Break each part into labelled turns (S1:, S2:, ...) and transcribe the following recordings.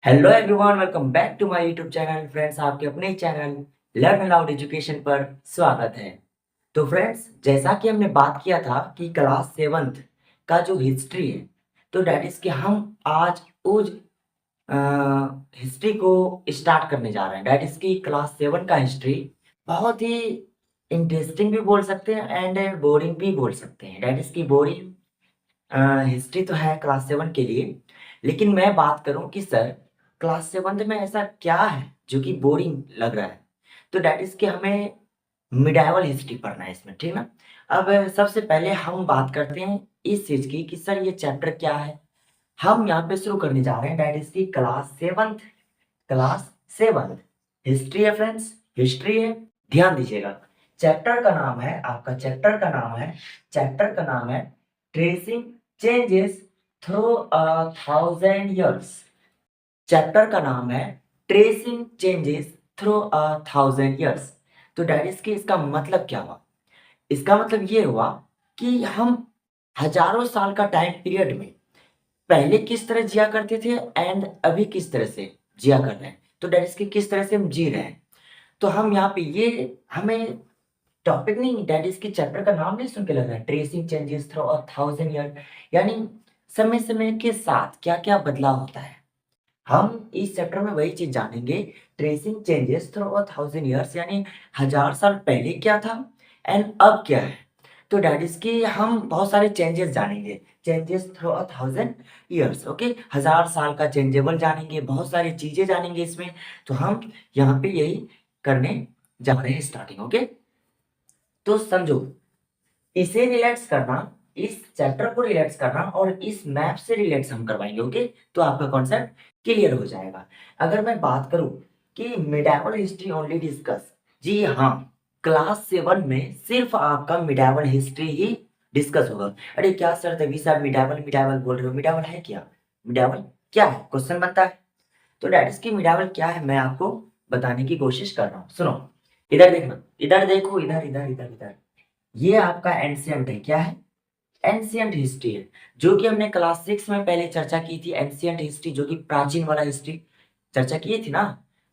S1: Hello everyone, welcome back to my YouTube channel. Friends, आपके अपने ही चैनल लर्न अलाउड एजुकेशन पर स्वागत है। तो फ्रेंड्स, जैसा कि हमने बात किया था कि क्लास सेवन्थ का जो हिस्ट्री है, तो डैट इज कि हम आज उस हिस्ट्री को स्टार्ट करने जा रहे हैं। डैट इज की क्लास सेवन का हिस्ट्री बहुत ही इंटरेस्टिंग भी बोल सकते हैं एंड बोरिंग भी बोल सकते हैं। डैट इज की बोरिंग हिस्ट्री तो है क्लास सेवन के लिए, लेकिन मैं बात करूं कि सर क्लास सेवन्थ में ऐसा क्या है जो कि बोरिंग लग रहा है। तो डैट इज कि हमें मिडाइवल हिस्ट्री पढ़ना है इसमें, ठीक ना। अब सबसे पहले हम बात करते हैं इस चीज की कि सर ये चैप्टर क्या है। हम यहाँ पे शुरू करने जा रहे हैं डैट इज की क्लास सेवन्थ हिस्ट्री है फ्रेंड्स, हिस्ट्री है। ध्यान दीजिएगा, चैप्टर का नाम है tracing changes through a thousand years. Chapter का नाम है tracing changes through a thousand years. तो डैट इज की इसका मतलब क्या हुआ? इसका मतलब ये हुआ कि हम हजारों साल का टाइम पीरियड में पहले किस तरह जिया करते थे एंड अभी किस तरह से जिया कर रहे हैं। तो डैट इज की किस तरह से हम जी रहे हैं। तो हम यहाँ पे ये हमें टॉपिक नहीं, डैट इज की चैप्टर का नाम नहीं सुन के लग रहा है tracing changes through a thousand year, यानी समय समय के साथ क्या क्या बदलाव होता है। हम इस चैप्टर में वही चीज जानेंगे, tracing changes through a thousand years, यानी हजार साल पहले क्या था एंड अब क्या है। तो डैट इज की हम बहुत सारे चेंजेस जानेंगे, changes through a thousand years. Okay, हजार साल का चेंजेबल जानेंगे, बहुत सारी चीजें जानेंगे इसमें। तो हम यहाँ पे यही करने जा रहे हैं स्टार्टिंग। ओके, तो समझो, इसे रिलेट्स करना, इस चैप्टर को रिलेट्स करना और इस मैप से रिलेट्स हम करवाएंगे। ओके, तो आपका कॉन्सेप्ट क्लियर हो जाएगा। अगर मैं बात करूं कि मिडाइवल हिस्ट्री ओनली डिस्कस, जी हाँ, क्लास सेवन में सिर्फ आपका मिडाइवल हिस्ट्री ही डिस्कस होगा। अरे क्या सर तभी साहब मिडाइवल मिडाइवल बोल रहे हो, मिडाइवल है क्या? मिडाइवल क्या है, क्वेश्चन बनता है। तो डैट इज की मिडाइवल क्या है मैं आपको बताने की कोशिश कर रहा हूँ। सुनो, इधर देखना, इधर देखो, इधर इधर इधर इधर, ये आपका एंशियंट है। क्या है? एंशियंट हिस्ट्री है, जो कि हमने क्लास सिक्स में पहले चर्चा की थी। एंशियंट हिस्ट्री जो कि प्राचीन वाला हिस्ट्री चर्चा की थी ना।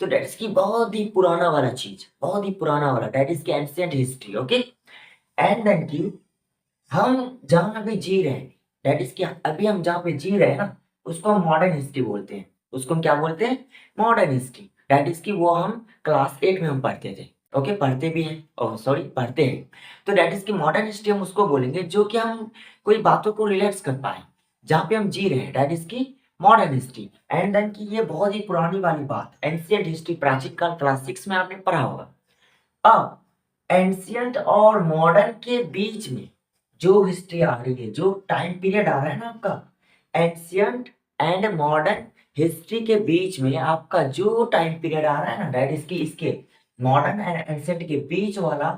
S1: तो डेट इज की बहुत ही पुराना वाला चीज, बहुत ही पुराना वाला, डेट इज की ancient history. Okay, and then की हम जहां पे जी रहे हैं, डेट इज की अभी हम जहां पे जी रहे हैं ना, उसको हम मॉडर्न हिस्ट्री बोलते हैं। उसको हम क्या बोलते हैं? Modern history. डेट इज की वो हम क्लास एट में हम पढ़ते थे। ओके, पढ़ते भी हैं, ओह सॉरी, पढ़ते हैं। तो डेट इज की मॉडर्न हिस्ट्री हम उसको बोलेंगे जो कि हम कोई बातों को रिलेट्स कर पाए, जहां पे हम जी रहे हैं। डेट इज की मॉडर्न हिस्ट्री। एंड देन की ये बहुत ही पुरानी वाली बात, एंशियंट हिस्ट्री, प्राचीन काल, क्लास सिक्स में आपने पढ़ा होगा। अब एंशियंट और मॉडर्न के बीच में जो हिस्ट्री आ रही है, जो टाइम पीरियड आ रहा है ना आपका, एंशियंट एंड मॉडर्न हिस्ट्री के बीच में आपका जो टाइम पीरियड आ रहा है ना, दैट इज की इसके मॉडर्न एंड एंशियंट के बीच वाला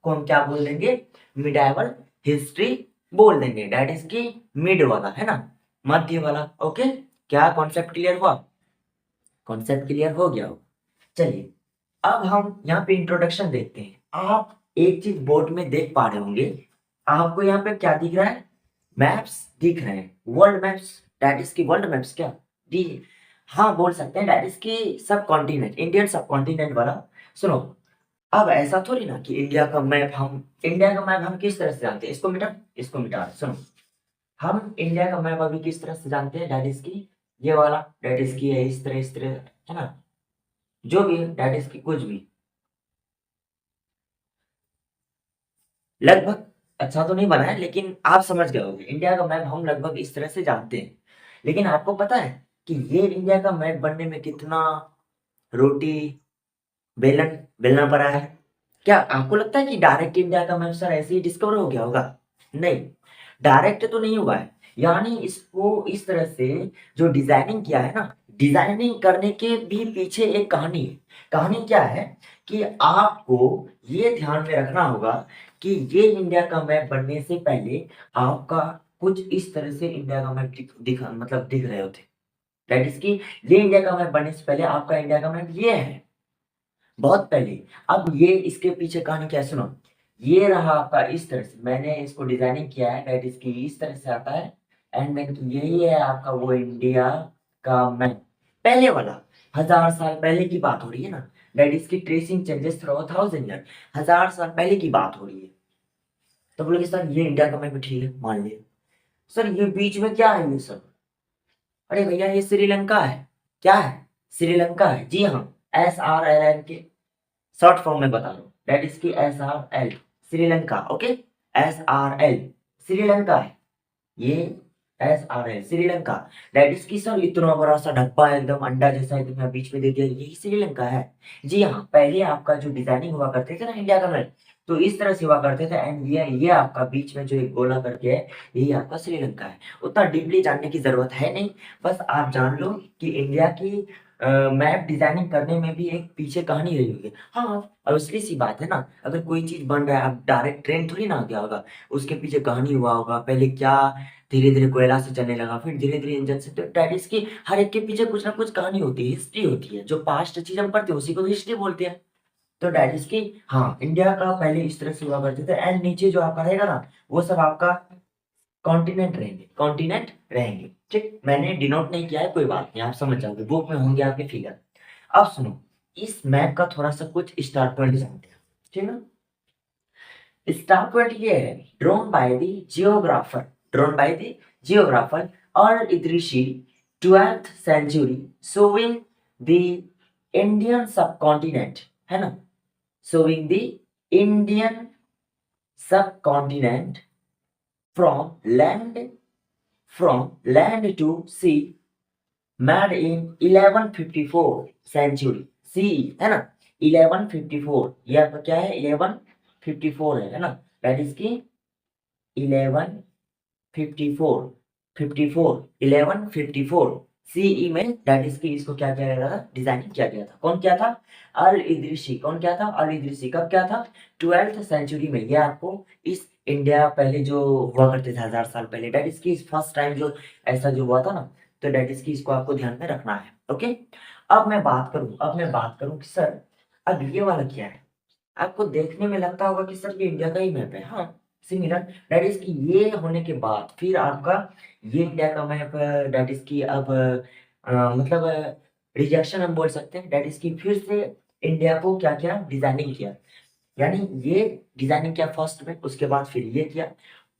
S1: को हम क्या बोल देंगे? मिडाइवल हिस्ट्री बोल देंगे। दैट इज की मिड वाला है ना, मध्य वाला। ओके, क्या कॉन्सेप्ट क्लियर हुआ? कॉन्सेप्ट क्लियर हो गया हो? चलिए, अब हम यहाँ पे इंट्रोडक्शन देखते हैं। आप एक चीज बोर्ड में देख पा रहे होंगे, आपको यहाँ पे क्या दिख रहा है? मैप्स दिख रहे हैं, वर्ल्ड मैप्स। दैट इज की वर्ल्ड मैप्स क्या दी? हाँ, बोल सकते हैं दैट इज की सब कॉन्टिनेंट, इंडियन सब कॉन्टिनेंट वाला। सुनो, अब ऐसा थोड़ी ना कि इंडिया का मैप हम किस तरह से जानते हैं, इसको मिटा, सुनो, हम इंडिया का मैप अभी किस तरह से जानते हैं? दैट इज की ये वाला, दैट इज की है इस तरह, है ना, जो भी है, दैट इज की कुछ भी लगभग अच्छा तो नहीं बना है, लेकिन आप समझ गए होंगे। इंडिया का मैप हम लगभग इस तरह से जानते हैं। लेकिन आपको पता है कि ये इंडिया का मैप बनने में कितना रोटी बेलन बेलना पड़ा है? क्या आपको लगता है कि डायरेक्ट इंडिया का मैप सर ऐसे ही डिस्कवर हो गया होगा? नहीं, डायरेक्ट तो नहीं हुआ है। यानी इसको इस तरह से जो डिजाइनिंग किया है ना, डिजाइनिंग करने के भी पीछे एक कहानी है। कहानी क्या है कि आपको ये ध्यान में रखना होगा कि ये इंडिया का मैप बनने से पहले आपका कुछ इस तरह से इंडिया का मैप मतलब दिख रहे होते। दैट इज की ये इंडिया का मैप बनने से पहले आपका इंडिया का मैप ये है, बहुत पहले। अब ये इसके पीछे कहानी क्या है, सुनो। ये रहा आपका इस तरह से, मैंने इसको डिजाइनिंग किया है, दैट इसकी इस तरह से आता है। एंड देन यही है आपका वो इंडिया का मैप। पहले वाला 1000 साल पहले की बात हो रही है ना, दैट इज की ट्रेसिंग चेंजेस थ्रू 1000 ईयर, 1000 साल पहले की बात हो रही है। तो बोले सर ये इंडिया का मैप ठीक है, मान लिया। सर ये बीच में क्या है ये सब? अरे भैया ये श्रीलंका है। क्या है? श्रीलंका है, जी हाँ। SRLN के शॉर्ट फॉर्म में बता दो, दैट इज की SRL, Sri Lanka. Okay, SRL Sri Lanka है ये, SRL श्रीलंका। दैट इज की सर इतना बड़ा सा डब्बा है, एकदम अंडा जैसा, एकदम बीच में दे दिया, यही श्रीलंका है। जी हाँ, पहले आपका जो डिजाइनिंग हुआ करते थे ना इंडिया का मैप, तो इस तरह से हुआ करते थे। एंड ये आपका बीच में जो एक गोला करके है, यही आपका श्रीलंका है। उतना डीपली जानने की जरूरत है नहीं, बस आप जान लो कि इंडिया की मैप डिजाइनिंग करने में भी एक पीछे कहानी रही होगी। हाँ, ऑब्वियसली सी बात है ना, अगर कोई चीज बन रहा है, अब डायरेक्ट ट्रेन थोड़ी ना आ गया होगा, उसके पीछे कहानी हुआ होगा। पहले क्या, धीरे धीरे कोयला से चलने लगा, फिर धीरे धीरे इंजन से। तो डैट इज की हर एक के पीछे कुछ ना कुछ कहानी होती है, हिस्ट्री होती है। जो पास्ट चीज हम पढ़ते हैं उसी को हिस्ट्री बोलते हैं। तो डैट इज की हाँ, इंडिया का पहले इस तरह से हुआ करते थे। एंड नीचे जो आपका रहेगा ना, वो सब आपका कॉन्टिनेंट रहेंगे, कॉन्टिनेंट रहेंगे। ठीक, मैंने डिनोट नहीं किया है, कोई बात नहीं, आप समझ जाओगे, बुक में होंगे आपके फिगर। अब सुनो, इस मैप का थोड़ा सा कुछ स्टार्ट पॉइंट जानते हैं, ठीक है। स्टार पॉइंट ये है, drawn by the geographer, drawn by the geographer और Idrisi 12th century, showing the Indian subcontinent, है ना, showing the Indian subcontinent from land, from land to sea, made in 1154 century C, है ना। 1154, ये आपका क्या है, 1154 है ना। दैट इज की 1154, 1154 सीई में, दैट इज की इसको क्या किया गया था, डिजाइनिंग किया गया था। कौन किया था? अल इदरिसी। कौन क्या था? अल इदरिसी। कब क्या था? 12th सेंचुरी में। ये आपको इस इंडिया पहले जो हुआ करते थे 1000 साल पहले, दैट इज की फर्स्ट टाइम जो ऐसा जो हुआ था ना, तो दैट इज की इसको आपको ध्यान में रखना है। ओके, अब मैं बात करूं कि सर अब ये वाला क्या है। आपको देखने में लगता होगा कि सर ये इंडिया का ही मैप है, हाँ, सिमिलर। दैट इज की ये होने के बाद फिर आपका ये इंडिया का मैप, दैट इज की अब मतलब रिजेक्शन हम बोल सकते हैं। दैट इज की फिर से इंडिया को क्या क्या डिजाइनिंग किया, यानी ये डिजाइनिंग किया फर्स्ट में, उसके बाद फिर ये किया।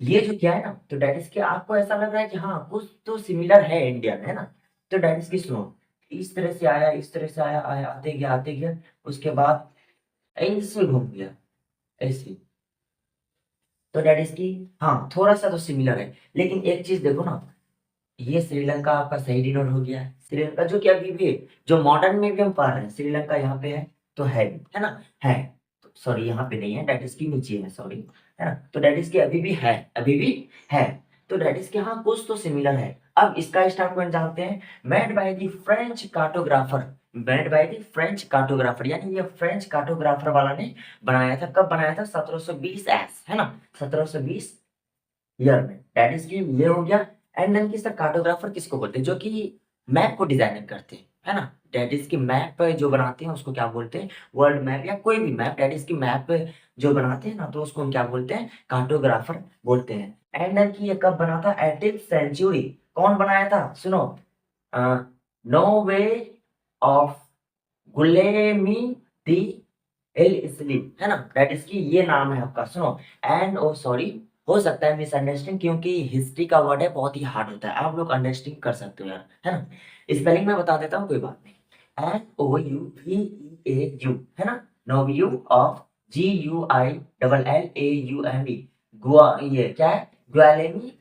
S1: ये जो किया है ना, तो दैट इज की आपको ऐसा लग रहा है कि हाँ कुछ तो सिमिलर है इंडिया में, है ना। तो दैट इज की सुनो, इस तरह से आया, इस तरह से आया, आया आते गया, उसके बाद ऐसे घूम गया, ऐसे। तो दैट इज की हाँ थोड़ा सा तो सिमिलर है, लेकिन एक चीज देखो ना, ये श्रीलंका आपका सही डिनोट हो गया है। श्रीलंका जो कि अभी भी, जो मॉडर्न में भी हम पढ़ रहे हैं, श्रीलंका यहाँ पे है, तो है भी, है ना, है। तो सॉरी यहाँ पे नहीं है, दैट इज की नीचे है, सॉरी, है ना। तो दैट इज की अभी भी है, अभी भी है। तो दैट इज की हाँ कुछ तो सिमिलर है। अब इसका स्टार्ट पॉइंट जानते हैं, made by the French cartographer, made by the French cartographer, यानी ये फ्रेंच कार्टोग्राफर वाला ने बनाया था। कब बनाया था? 1720 एस, है ना, 1720 ईयर में। दैट इज की ये हो गया। एंड देन की सर कार्टोग्राफर किसको बोलते हैं? जो कि मैप को डिजाइन करते हैं, है ना। दैट इज की मैप जो बनाते हैं उसको क्या बोलते हैं? वर्ल्ड मैप या कोई भी मैप, दैट इज की मैप जो बनाते हैं ना, तो उसको हम क्या बोलते हैं? कार्टोग्राफर बोलते हैं। एंड देन की ये कब बना था? 18th century. कौन बनाया था? सुनो, नो वे ऑफ गुलेमी दी एल स्लिप, है ना। दैट इज की ये नाम है आपका, सुनो। एंड ओ सॉरी, हो सकता है मिसअंडरस्टैंडिंग, क्योंकि हिस्ट्री का वर्ड है, बहुत ही हार्ड होता है, आप लोग अंडरस्टैंडिंग कर सकते हो यार, है ना। स्पेलिंग में बता देता हूँ, कोई बात नहीं। NOUVEAU, है ना, नोव्यू ऑफ GUILLAUME, गुआ, ये क्या है? ग्वालेमी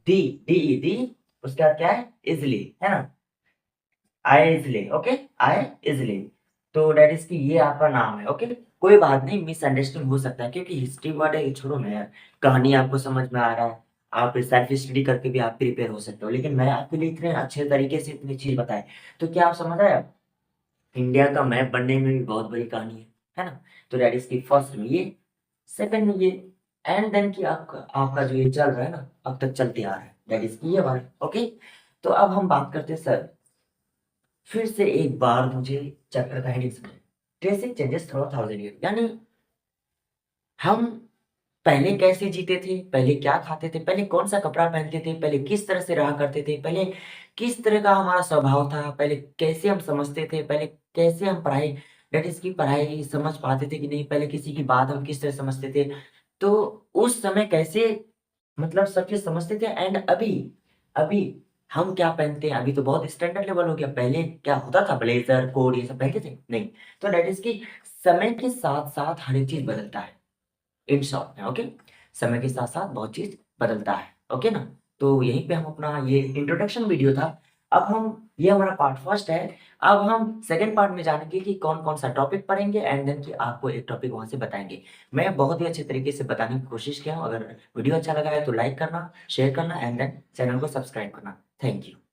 S1: दी, डी उसके बाद क्या है? इजली, है ना, आए इजली। ओके, आए इजली। तो डेट इज की ये आपका नाम है। ओके, कोई बात नहीं, मिसअंडरस्टैंडिंग हो सकता है, क्योंकि हिस्ट्री वर्ड है, ये छोड़ो ना यार, कहानी आपको समझ में आ रहा है, आप सेल्फ स्टडी करके भी आप प्रिपेयर हो सकते हो। लेकिन मैं आपके लिए इतने अच्छे तरीके से इतनी चीज बताए, तो क्या आप समझ आए? इंडिया का मैप बनने में भी बहुत बड़ी कहानी है ना। तो डेट इज की फर्स्ट में ये, सेकंड में ये, एंड देन की आपका आपका जो ये चल रहा है ना, अब तक चलते आ रहा है, दैट इज की ये वाला। ओके, तो अब हम बात करते हैं सर, फिर से एक बार मुझे चैप्टर का हेडिंग समझे, ट्रेसिंग चेंजेस थ्रू 1000 ईयर, यानी हम पहले कैसे जीते थे, पहले क्या खाते थे, पहले कौन-सा कपड़ा पहनते थे, पहले किस तरह से रहा करते थे, पहले किस तरह का हमारा स्वभाव था, पहले कैसे हम समझते थे, पहले कैसे हम पढ़ाई दैट इज़ कि पढ़ाई समझ पाते थे कि नहीं, पहले किसी की बात हम किस तरह समझते थे। तो उस समय कैसे मतलब सब चीज़ समझते थे एंड अभी हम क्या पहनते हैं, अभी तो बहुत स्टैंडर्ड लेवल हो गया। पहले क्या होता था ब्लेज़र, कोट ये सब पहनते थे? नहीं। तो दैट इज़ कि समय के साथ-साथ हर एक चीज़ बदलता है। इन शॉर्ट में ओके। समय के साथ-साथ बहुत चीज़ बदलता है, ओके ना? तो यहीं पे हम अपना ये इंट्रोडक्शन वीडियो था। अब हम ये हमारा पार्ट फर्स्ट है। अब हम सेकंड पार्ट में जानेंगे कि कौन-कौन सा टॉपिक पढ़ेंगे एंड देन कि आपको एक टॉपिक वहाँ से बताएँगे। मैं बहुत ही अच्छे तरीके से बताने की कोशिश किया हूँ। अगर वीडियो अच्छा लगा है तो लाइक करना, शेयर करना एंड देन चैनल को सब्सक्राइब करना। Thank you.